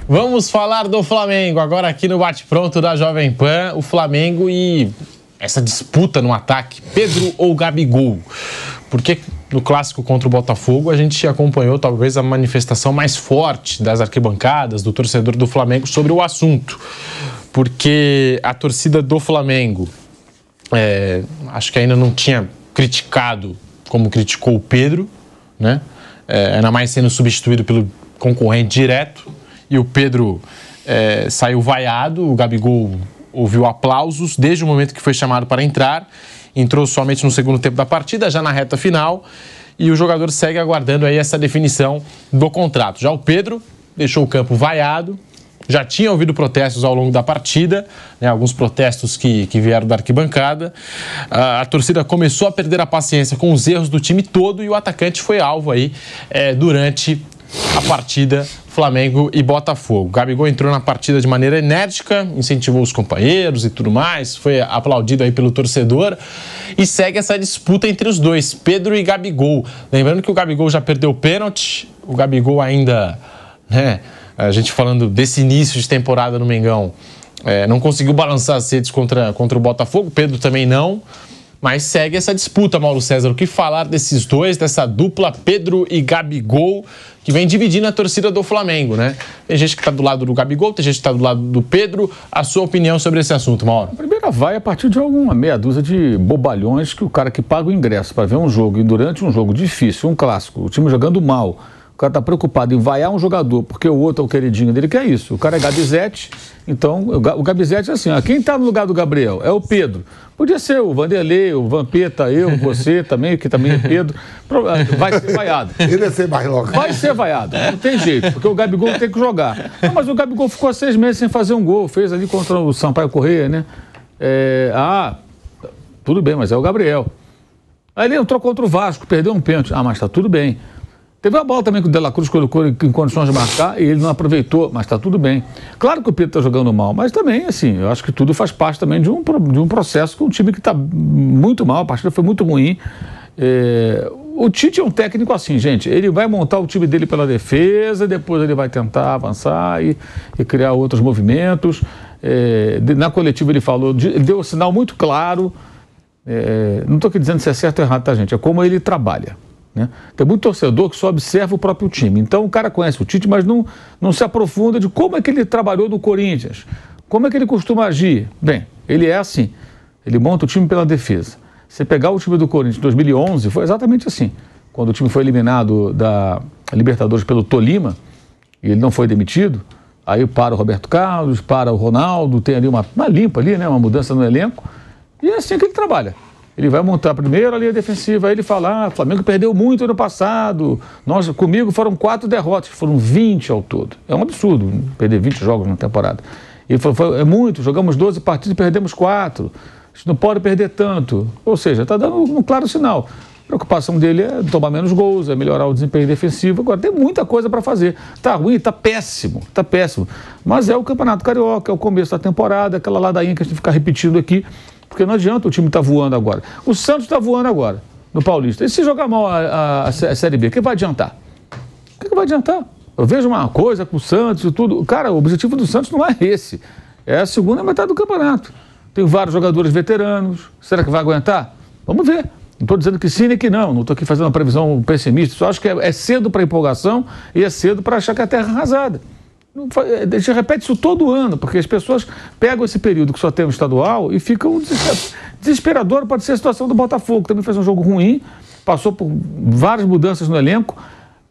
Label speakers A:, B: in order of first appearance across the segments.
A: Vamos falar do Flamengo, agora aqui no Bate-Pronto da Jovem Pan, o Flamengo e essa disputa no ataque, Pedro ou Gabigol? Porque no clássico contra o Botafogo a gente acompanhou talvez a manifestação mais forte das arquibancadas, do torcedor do Flamengo sobre o assunto. Porque a torcida do Flamengo, acho que ainda não tinha criticado como criticou o Pedro, né? Ainda mais sendo substituído pelo concorrente direto. E o Pedro saiu vaiado, o Gabigol ouviu aplausos desde o momento que foi chamado para entrar, entrou somente no segundo tempo da partida, já na reta final, e o jogador segue aguardando aí essa definição do contrato. Já o Pedro deixou o campo vaiado, já tinha ouvido protestos ao longo da partida, né, alguns protestos que vieram da arquibancada. A torcida começou a perder a paciência com os erros do time todo e o atacante foi alvo aí durante a partida Flamengo e Botafogo. Gabigol entrou na partida de maneira enérgica, incentivou os companheiros e tudo mais, foi aplaudido aí pelo torcedor e segue essa disputa entre os dois, Pedro e Gabigol. Lembrando que o Gabigol já perdeu o pênalti, o Gabigol ainda, né, a gente falando desse início de temporada no Mengão, não conseguiu balançar as redes contra o Botafogo, Pedro também não. Mas segue essa disputa, Mauro César. O que falar desses dois, dessa dupla Pedro e Gabigol, que vem dividindo a torcida do Flamengo, né? Tem gente que está do lado do Gabigol, tem gente que está do lado do Pedro. A sua opinião sobre esse assunto, Mauro?
B: A primeira vai a partir de alguma meia dúzia de bobalhões que o cara que paga o ingresso para ver um jogo e durante um jogo difícil, um clássico, o time jogando mal, o cara está preocupado em vaiar um jogador porque o outro é o queridinho dele, que é isso. O cara é Gabizete, então o Gabizete é assim, ó, quem está no lugar do Gabriel é o Pedro. Podia ser o Vanderlei, o Vampeta, eu, você também, que também é Pedro. Vai ser vaiado.
C: Ele ia ser mais logo.
B: Vai ser vaiado, não tem jeito, porque o Gabigol tem que jogar. Não, mas o Gabigol ficou 6 meses sem fazer um gol, fez ali contra o Sampaio Corrêa, né? Tudo bem, mas é o Gabriel. Aí ele entrou contra o Vasco, perdeu um pênalti. Mas tá tudo bem. Teve uma bola também que o De La Cruz colocou em condições de marcar e ele não aproveitou, mas está tudo bem. Claro que o Pedro está jogando mal, mas também, assim, eu acho que tudo faz parte também de um processo com um time que está muito mal, a partida foi muito ruim. O Tite é um técnico assim, gente, ele vai montar o time dele pela defesa, depois ele vai tentar avançar e criar outros movimentos. Na coletiva ele falou, ele deu um sinal muito claro, não estou aqui dizendo se é certo ou errado, tá, gente? É como ele trabalha. Né? Tem muito torcedor que só observa o próprio time. Então o cara conhece o Tite, mas não se aprofunda de como é que ele trabalhou no Corinthians, como é que ele costuma agir. Bem, ele é assim, ele monta o time pela defesa. Você pegar o time do Corinthians em 2011, foi exatamente assim. Quando o time foi eliminado da Libertadores pelo Tolima, e ele não foi demitido, aí para o Roberto Carlos, para o Ronaldo, tem ali uma limpa ali, né? Uma mudança no elenco, e é assim que ele trabalha. Ele vai montar primeiro a linha defensiva, aí ele fala, o Flamengo perdeu muito ano passado, comigo foram 4 derrotas, foram 20 ao todo. É um absurdo perder 20 jogos na temporada. Ele falou, é muito, jogamos 12 partidas e perdemos 4, a gente não pode perder tanto. Ou seja, está dando um claro sinal. A preocupação dele é tomar menos gols, é melhorar o desempenho defensivo. Agora, tem muita coisa para fazer. Está ruim, está péssimo. Mas é o Campeonato Carioca, é o começo da temporada, aquela ladainha que a gente fica repetindo aqui, porque não adianta o time estar voando agora. O Santos está voando agora, no Paulista. E se jogar mal a Série B, o que vai adiantar? O que vai adiantar? Eu vejo uma coisa com o Santos e tudo. Cara, o objetivo do Santos não é esse. É a segunda metade do campeonato. Tem vários jogadores veteranos. Será que vai aguentar? Vamos ver. Não estou dizendo que sim nem que não. Não estou aqui fazendo uma previsão pessimista. Só acho que é cedo para empolgação e é cedo para achar que a terra é arrasada. A gente repete isso todo ano, porque as pessoas pegam esse período que só tem o estadual e ficam desesperador. Pode ser a situação do Botafogo, que também fez um jogo ruim, passou por várias mudanças no elenco.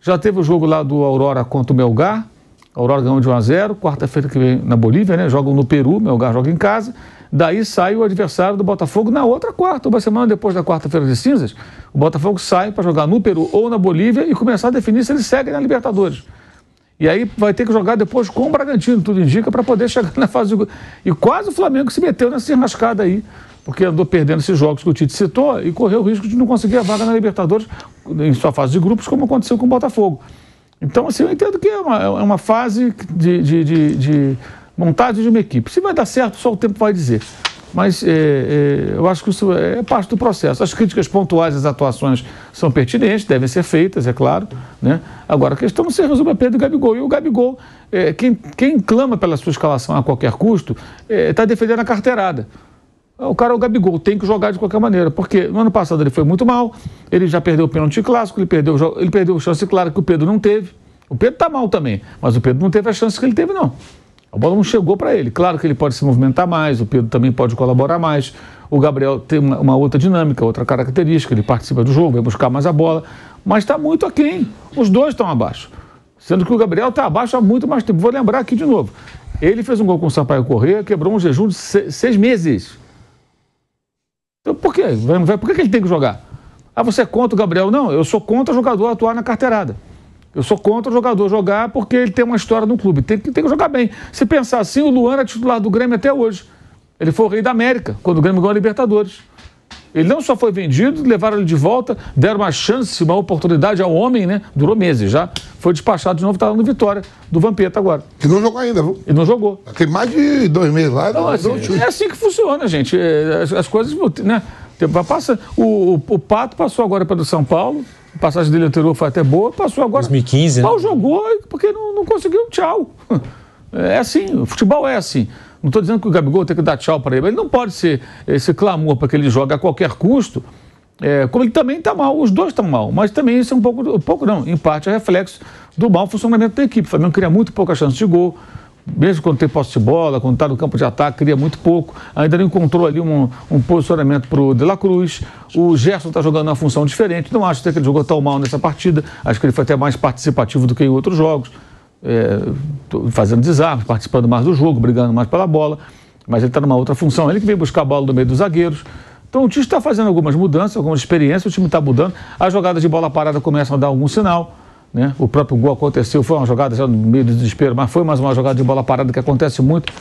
B: Já teve o jogo lá do Aurora contra o Melgar. A Aurora ganhou de 1-0, quarta-feira que vem na Bolívia, né? Jogam no Peru, Melgar joga em casa. Daí sai o adversário do Botafogo na outra quarta, uma semana depois da quarta-feira de cinzas. O Botafogo sai para jogar no Peru ou na Bolívia e começar a definir se ele segue na Libertadores. E aí vai ter que jogar depois com o Bragantino, tudo indica, para poder chegar na fase de... E quase o Flamengo se meteu nessa enrascada aí, porque andou perdendo esses jogos que o Tite citou e correu o risco de não conseguir a vaga na Libertadores em sua fase de grupos, como aconteceu com o Botafogo. Então, assim, eu entendo que é uma fase de montagem de uma equipe. Se vai dar certo, só o tempo vai dizer. Mas eu acho que isso é parte do processo. As críticas pontuais às atuações são pertinentes, devem ser feitas, é claro, né? Agora, a questão não se resume a Pedro e Gabigol. E o Gabigol, quem clama pela sua escalação a qualquer custo, está defendendo a carteirada. O Gabigol tem que jogar de qualquer maneira, porque no ano passado ele foi muito mal, ele já perdeu o pênalti clássico, ele perdeu a chance clara que o Pedro não teve. O Pedro está mal também, mas o Pedro não teve a chance que ele teve, não. A bola não chegou para ele. Claro que ele pode se movimentar mais, o Pedro também pode colaborar mais. O Gabriel tem uma outra dinâmica, outra característica, ele participa do jogo, vai buscar mais a bola, mas está muito aquém. Os dois estão abaixo. Sendo que o Gabriel está abaixo há muito mais tempo. Vou lembrar aqui de novo. Ele fez um gol com o Sampaio Corrêa, quebrou um jejum de 6 meses. Então por quê? Por que ele tem que jogar? Ah, você é contra o Gabriel? Não, eu sou contra o jogador atuar na carteirada. Eu sou contra o jogador jogar porque ele tem uma história no clube. Tem que jogar bem. Se pensar assim, o Luan era titular do Grêmio até hoje. Ele foi o rei da América, quando o Grêmio ganhou a Libertadores. Ele não só foi vendido, levaram ele de volta, deram uma chance, uma oportunidade ao homem, né? Durou meses já. Foi despachado de novo, está lá no Vitória, do Vampeta agora.
C: Que não jogou ainda, viu?
B: Ele não jogou.
C: Tem mais de 2 meses lá.
B: Então, assim, é assim que funciona, gente. As coisas, né? Passa, o Pato passou agora para o São Paulo, a passagem dele anterior foi até boa, passou agora...
A: 2015, né?
B: Mal jogou porque não conseguiu, tchau. É assim, o futebol é assim. Não estou dizendo que o Gabigol tem que dar tchau para ele, mas ele não pode ser esse clamor para que ele jogue a qualquer custo, como ele também está mal, os dois estão mal, mas também isso é um pouco não, em parte é reflexo do mau funcionamento da equipe. O Flamengo cria muito pouca chance de gol, mesmo quando tem posse de bola, quando está no campo de ataque, cria muito pouco. Ainda não encontrou ali um posicionamento para o De La Cruz. O Gerson está jogando uma função diferente. Não acho até que ele jogou tão mal nessa partida. Acho que ele foi até mais participativo do que em outros jogos. Fazendo desarmes, participando mais do jogo, brigando mais pela bola. Mas ele está numa outra função. Ele que vem buscar a bola no meio dos zagueiros. Então o Tite está fazendo algumas mudanças, algumas experiências. O time está mudando. As jogadas de bola parada começam a dar algum sinal. Né? O próprio gol aconteceu, foi uma jogada já no meio do desespero, mas foi mais uma jogada de bola parada que acontece muito.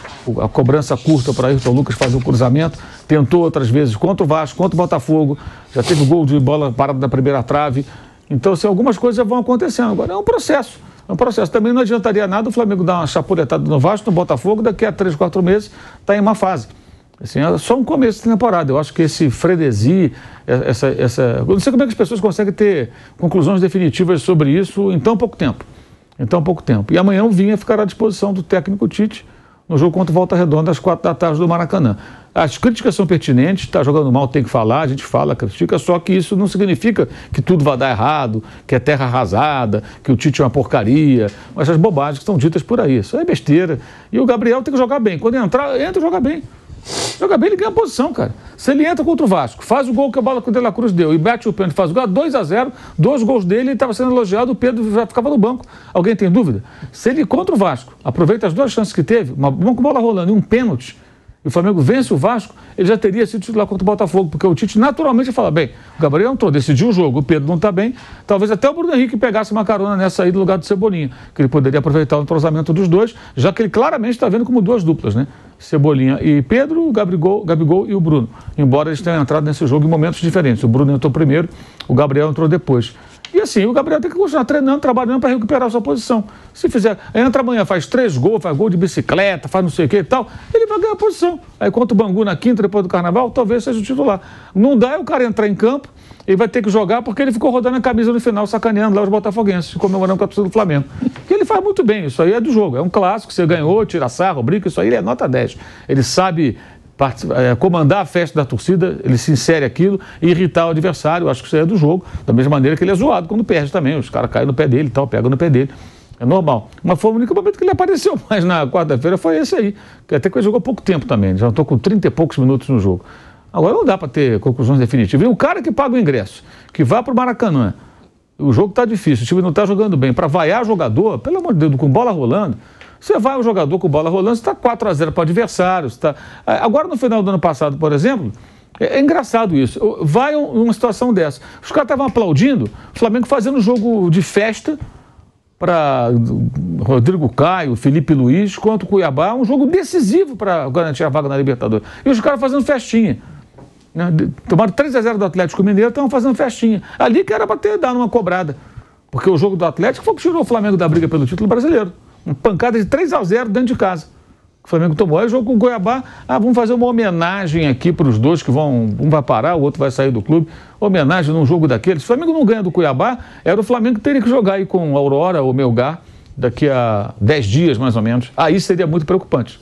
B: A cobrança curta para Ayrton Lucas fazer o cruzamento. Tentou outras vezes contra o Vasco, contra o Botafogo. Já teve gol de bola parada da primeira trave. Então, assim, algumas coisas já vão acontecendo. Agora, é um processo. É um processo. Também não adiantaria nada o Flamengo dar uma chapuletada no Vasco, no Botafogo, daqui a 3, 4 meses está em uma fase. Assim, é só um começo de temporada. Eu acho que esse frenesi, eu não sei como é que as pessoas conseguem ter conclusões definitivas sobre isso em tão pouco tempo. Em tão pouco tempo. E amanhã o Vinha ficará à disposição do técnico Tite no jogo contra o Volta Redonda às 4 da tarde do Maracanã. As críticas são pertinentes, está jogando mal, tem que falar, a gente fala, critica, só que isso não significa que tudo vai dar errado, que é terra arrasada, que o Tite é uma porcaria, essas bobagens que estão ditas por aí. Isso é besteira. E o Gabriel tem que jogar bem. Quando entrar, entra e joga bem. Joga bem, ele ganha a posição, cara. Se ele entra contra o Vasco, faz o gol que a bola que o De La Cruz deu e bate o pênalti, faz o gol, 2-0, 2 gols dele, ele estava sendo elogiado, o Pedro já ficava no banco. Alguém tem dúvida? Se ele contra o Vasco, aproveita as 2 chances que teve, uma bola rolando e um pênalti, e o Flamengo vence o Vasco, ele já teria sido titular contra o Botafogo, porque o Tite naturalmente fala, bem, o Gabriel entrou, decidiu o jogo, o Pedro não está bem, talvez até o Bruno Henrique pegasse uma carona nessa aí do lugar do Cebolinha, que ele poderia aproveitar o entrosamento dos dois, já que ele claramente está vendo como 2 duplas, né? Cebolinha e Pedro, Gabigol e o Bruno, embora eles tenham entrado nesse jogo em momentos diferentes. O Bruno entrou primeiro, o Gabriel entrou depois. E assim, o Gabriel tem que continuar treinando, trabalhando para recuperar a sua posição. Se fizer, entra amanhã, faz 3 gols, faz gol de bicicleta, faz não sei o que e tal, ele vai ganhar a posição. Aí contra o Bangu na quinta, depois do Carnaval, talvez seja o titular. Não dá é o cara entrar em campo, ele vai ter que jogar porque ele ficou rodando a camisa no final, sacaneando lá os botafoguenses, comemorando com a torcida do Flamengo. Que ele faz muito bem, isso aí é do jogo, é um clássico, você ganhou, tira sarro, brinca, isso aí ele é nota 10. Ele sabe comandar a festa da torcida, ele se insere aquilo e irritar o adversário, eu acho que isso aí é do jogo, da mesma maneira que ele é zoado quando perde também, os caras caem no pé dele e tal, pegam no pé dele. É normal. Mas foi o único momento que ele apareceu, mas na quarta-feira foi esse aí, que até que ele jogou pouco tempo também, já estou com 30 e poucos minutos no jogo. Agora não dá para ter conclusões definitivas. E o cara que paga o ingresso, que vai para o Maracanã, o jogo está difícil, o time não está jogando bem, para vaiar o jogador, pelo amor de Deus, com bola rolando, você vai o jogador com bola rolando, você está 4-0 para o adversário. Agora, no final do ano passado, por exemplo, é engraçado isso. Vai uma situação dessa. Os caras estavam aplaudindo, o Flamengo fazendo jogo de festa para Rodrigo Caio, Felipe Luiz, contra o Cuiabá, um jogo decisivo para garantir a vaga na Libertadores. E os caras fazendo festinha. Tomaram 3-0 do Atlético Mineiro, estavam fazendo festinha. Ali que era para ter dado uma cobrada. Porque o jogo do Atlético foi o que tirou o Flamengo da briga pelo título brasileiro. Uma pancada de 3-0 dentro de casa. O Flamengo tomou. Aí o jogo com o Cuiabá, vamos fazer uma homenagem aqui para os dois que vão, um vai parar, o outro vai sair do clube. Homenagem num jogo daqueles. Se o Flamengo não ganha do Cuiabá, era o Flamengo que teria que jogar aí com Aurora ou Melgar daqui a 10 dias, mais ou menos. Aí seria muito preocupante.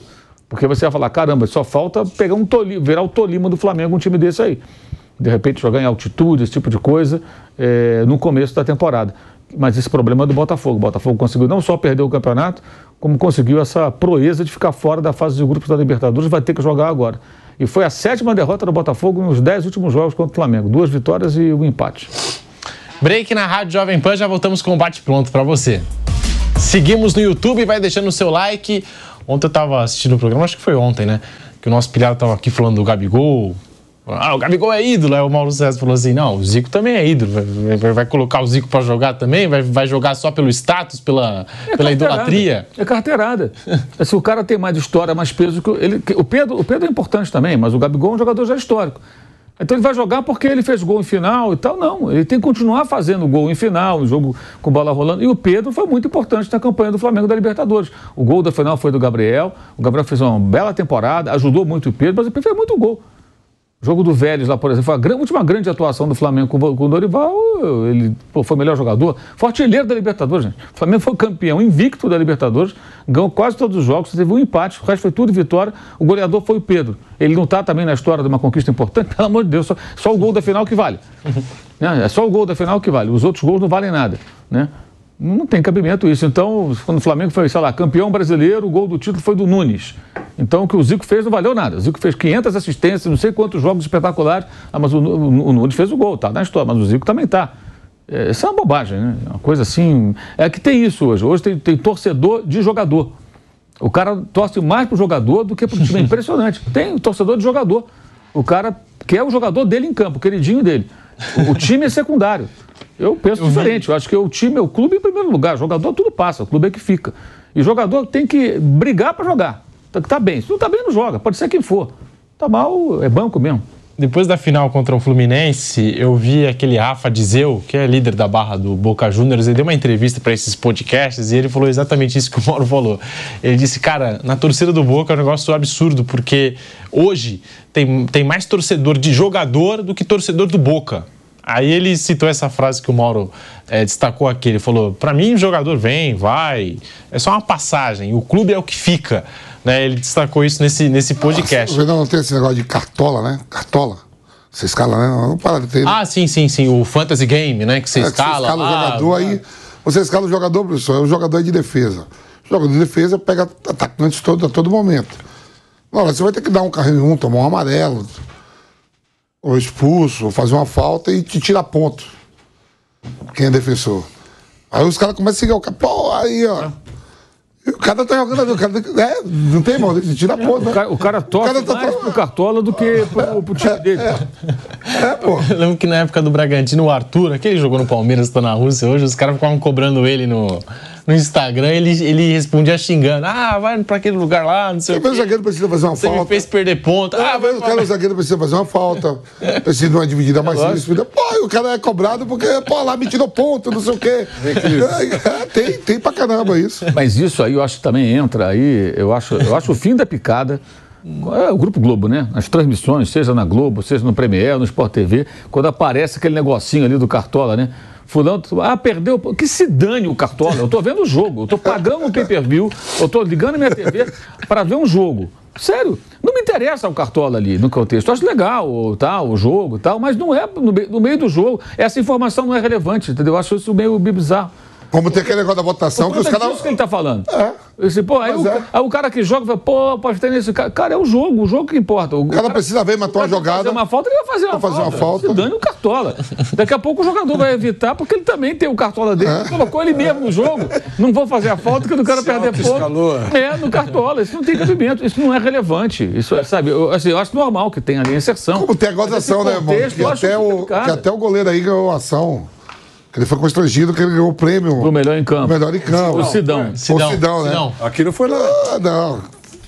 B: Porque você vai falar, caramba, só falta pegar virar o Tolima do Flamengo, um time desse aí. De repente jogar em altitude, esse tipo de coisa, no começo da temporada. Mas esse problema é do Botafogo. O Botafogo conseguiu não só perder o campeonato, como conseguiu essa proeza de ficar fora da fase de grupos da Libertadores, vai ter que jogar agora. E foi a 7ª derrota do Botafogo nos 10 últimos jogos contra o Flamengo. 2 vitórias e 1 empate.
A: Break na Rádio Jovem Pan, já voltamos com o bate-pronto para você. Seguimos no YouTube, vai deixando o seu like. Ontem eu estava assistindo o programa, acho que foi ontem, né? Que o nosso pilhado estava aqui falando do Gabigol. O Gabigol é ídolo. Aí o Mauro César falou assim, não, o Zico também é ídolo. Vai colocar o Zico para jogar também? Vai jogar só pelo status, pela idolatria?
B: É carteirada. Se o cara tem mais história, mais peso que ele. O Pedro é importante também, mas o Gabigol é um jogador já histórico. Então ele vai jogar porque ele fez gol em final e tal. Não, ele tem que continuar fazendo gol em final, no jogo com bola rolando. E o Pedro foi muito importante na campanha do Flamengo da Libertadores. O gol da final foi do Gabriel. O Gabriel fez uma bela temporada, ajudou muito o Pedro, mas o Pedro fez muito gol. O jogo do Vélez lá, por exemplo, foi a última grande atuação do Flamengo com o Dorival. Ele foi o melhor jogador. Foi artilheiro da Libertadores, gente. O Flamengo foi campeão invicto da Libertadores, ganhou quase todos os jogos, teve um empate, o resto foi tudo vitória. O goleador foi o Pedro. Ele não está também na história de uma conquista importante, pelo amor de Deus, só o gol da final que vale. É só o gol da final que vale. Os outros gols não valem nada, né? Não tem cabimento isso. Então, quando o Flamengo foi, sei lá, campeão brasileiro, o gol do título foi do Nunes. Então, o que o Zico fez não valeu nada. O Zico fez 500 assistências, não sei quantos jogos espetaculares, mas o Nunes fez o gol, tá na história, mas o Zico também tá. Isso é uma bobagem, né? Uma coisa assim... É que tem isso hoje. Hoje tem torcedor de jogador. O cara torce mais pro jogador do que pro time. É impressionante. Tem torcedor de jogador. O cara quer o jogador dele em campo, o queridinho dele. O time é secundário. Eu penso diferente. Eu acho que o time, o clube em primeiro lugar. O jogador tudo passa, o clube é que fica. E o jogador tem que brigar para jogar. Tá bem. Se não tá bem, não joga. Pode ser quem for. Tá mal, é banco mesmo.
A: Depois da final contra o Fluminense, eu vi aquele Rafa Dizeu, que é líder da barra do Boca Juniors, ele deu uma entrevista para esses podcasts e ele falou exatamente isso que o Mauro falou. Ele disse, cara, na torcida do Boca é um negócio absurdo, porque hoje tem mais torcedor de jogador do que torcedor do Boca. Aí ele citou essa frase que o Mauro destacou aqui, ele falou, para mim o jogador vem, vai, é só uma passagem, o clube é o que fica. Né, ele destacou isso nesse podcast.
C: Não tem esse negócio de cartola, né? Cartola. Você escala, né? Não para de ter.
A: Sim. O Fantasy Game, né? Que você escala.
C: Você escala o jogador aí. Você escala o jogador, professor. O jogador é de defesa. O jogador de defesa pega atacantes a todo momento. Não, você vai ter que dar um carrinho, tomar um amarelo, ou expulso, ou fazer uma falta e te tirar ponto. Quem é defensor. Aí os caras começam a seguir o cara. Pô, aí, ó. O cara tá jogando, não tem, irmão, ele tira a ponta.
B: O cara torce mais pro Cartola do que pro time dele.
C: Pô.
A: Eu lembro que na época do Bragantino, o Arthur, aquele jogou no Palmeiras, tá na Rússia hoje, os caras ficavam cobrando ele no Instagram, ele respondia xingando. Vai pra aquele lugar lá, não sei o quê.
C: O zagueiro precisa fazer uma falta.
A: Você me fez perder ponto.
C: O zagueiro precisa fazer uma falta, precisa de uma dividida mais ríspida. Pô, o cara é cobrado porque, lá me tirou ponto, não sei o quê. Tem pra caramba isso.
B: Mas isso aí eu acho que também entra aí, eu acho o fim da picada. É o Grupo Globo, né? As transmissões, seja na Globo, seja no Premiere, no Sport TV, quando aparece aquele negocinho ali do Cartola, né? Fulano, perdeu. Que se dane o Cartola. Eu tô vendo o jogo, eu tô pagando um pay-per-view, eu tô ligando minha TV para ver um jogo. Sério, não me interessa o Cartola ali no contexto. Eu acho legal o jogo e tal, mas não é no meio do jogo. Essa informação não é relevante, entendeu? Eu acho isso meio bizarro.
C: Como tem aquele negócio da votação que os caras...
B: É isso que ele tá falando. Aí o cara que joga fala, pode ter nesse cara. Cara, é o jogo que importa. O cara
C: precisa ver, matou uma jogada.
B: Fazer uma falta, ele vai fazer uma falta. Se dane o Cartola. Daqui a pouco o jogador vai evitar, porque ele também tem o Cartola dele. Ele colocou ele mesmo no jogo. Não vou fazer a falta, que do cara perder ponto. No Cartola. Isso não tem cabimento. Isso não é relevante. Isso, sabe, eu acho normal que tenha ali a inserção.
C: Como tem a gozação, né, irmão? Que até o goleiro aí ganhou a ação. Ele foi constrangido que ele ganhou o prêmio.
B: O melhor em campo.
C: O melhor em campo.
B: O Sidão.
C: O Sidão, né?
D: Aqui não foi nada.
C: Não.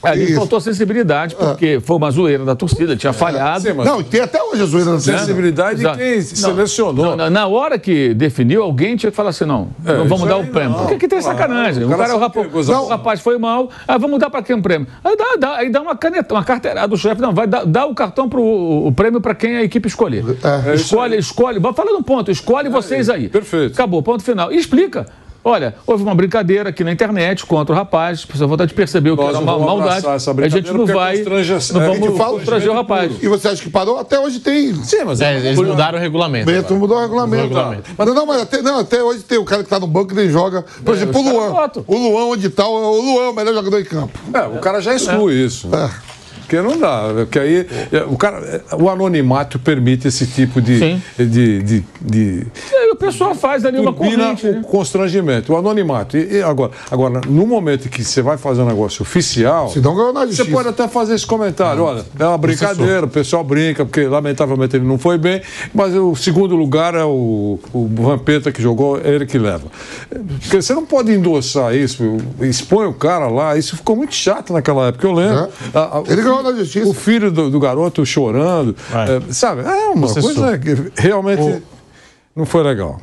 B: Ali faltou sensibilidade, porque foi uma zoeira da torcida, tinha falhado.
C: Sim, mas... Não, e tem até hoje a zoeira da
D: sensibilidade de quem selecionou.
B: Na hora que definiu, alguém tinha que falar assim, não vamos dar o prêmio. Porque aqui tem sacanagem. O rapaz foi mal, vamos dar para quem o prêmio? Aí dá uma caneta, uma carteirada do chefe, não, vai dar o cartão o prêmio para quem a equipe escolher. Escolhe, vai falar no ponto, escolhe vocês aí.
D: Perfeito.
B: Acabou, ponto final. E explica. Olha, houve uma brincadeira aqui na internet contra o rapaz, a pessoa vontade de perceber o que era uma maldade. A gente não vai. Não vamos constranger o rapaz.
C: E você acha que parou? Até hoje tem.
A: Sim, mas eles mudaram o regulamento.
C: Mudou o regulamento. Mas até hoje tem o cara que tá no banco e nem joga. Por exemplo, o Luan. O Luan, onde tá? O Luan é o melhor jogador em campo.
D: O cara já exclui isso. Porque não dá, porque aí o anonimato permite esse tipo de
B: o pessoal faz ali uma corrente.
D: O constrangimento, o anonimato. E agora, no momento que você vai fazer um negócio oficial, você pode até fazer esse comentário. Olha, é uma brincadeira, o pessoal brinca, porque lamentavelmente ele não foi bem, mas o segundo lugar é o Vampeta que jogou, é ele que leva. Porque você não pode endossar isso, expõe o cara lá, isso ficou muito chato naquela época, eu lembro.
C: Ele ganhou na justiça.
D: O filho do garoto chorando, sabe? É uma coisa que realmente não foi legal.